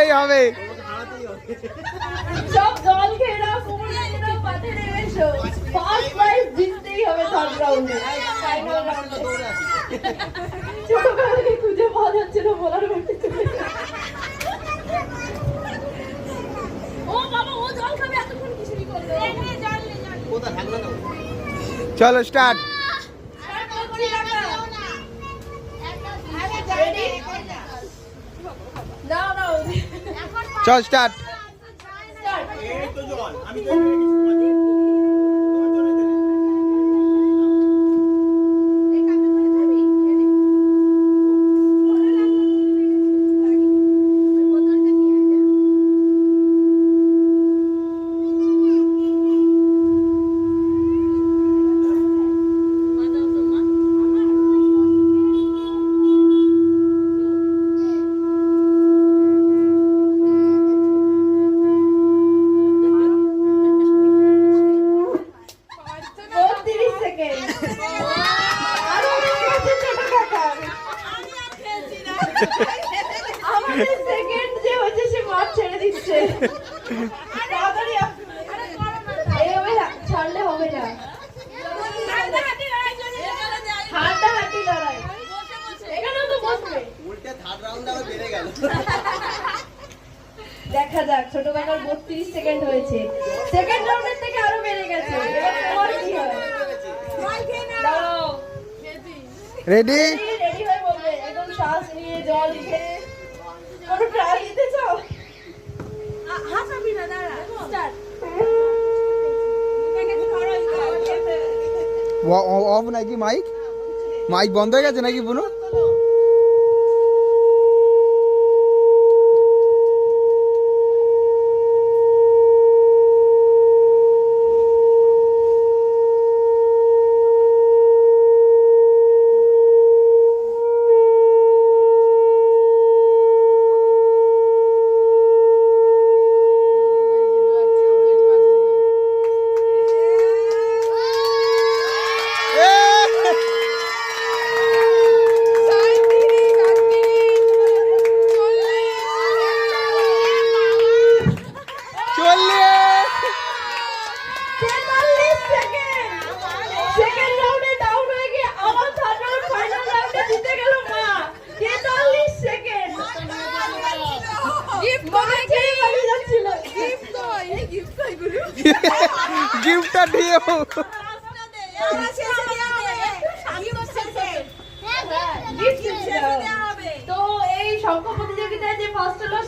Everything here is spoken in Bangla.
জিততেই হবে। সব জল খেয়ে নাও, কোমর বেঁধে নাও, পাতে নেমে এসো। ফার্স্ট প্রাইজ জিততেই হবে থার্ড রাউন্ডে, ফাইনাল রাউন্ডে। ছোটবেলায় খুঁজে পাওয়া যাচ্ছে না বলার মধ্যে চলে গেছে। ও বাবা, ও জল খাবে, এতক্ষণ কিসেরই করবে। চলো স্টার্ট। চল স্টার্ট। আমাদের সেকেন্ড যে হচ্ছে সে মাঠ ছেড়ে দিচ্ছে। তাড়াতাড়ি এইভাবে ছাড়লে হবে না। হাড্ডাহাড্ডি লড়াই, এখানেও তো বসবে। দেখা যাক, ছোট কাকার 32 সেকেন্ড হয়েছে, সেকেন্ড রাউন্ডের থেকে আরো বেড়ে গেছে। এবার তোমার কি হয়? দাঁড়াও, রেডি? রেডি হয়ে বলবে, একদম শ্বাস নিয়ে জল খেয়ে। কোনো ট্রাই দিতে চাও? হাসাবি না, দাঁড়া, স্টার্ট। অফ নাকি মাইক? মাইক বন্ধ হয়ে গেছে নাকি বুনু? গিফটটা দিও। তো এই শঙ্খ প্রতিযোগিতায় যে ফার্স্ট হলো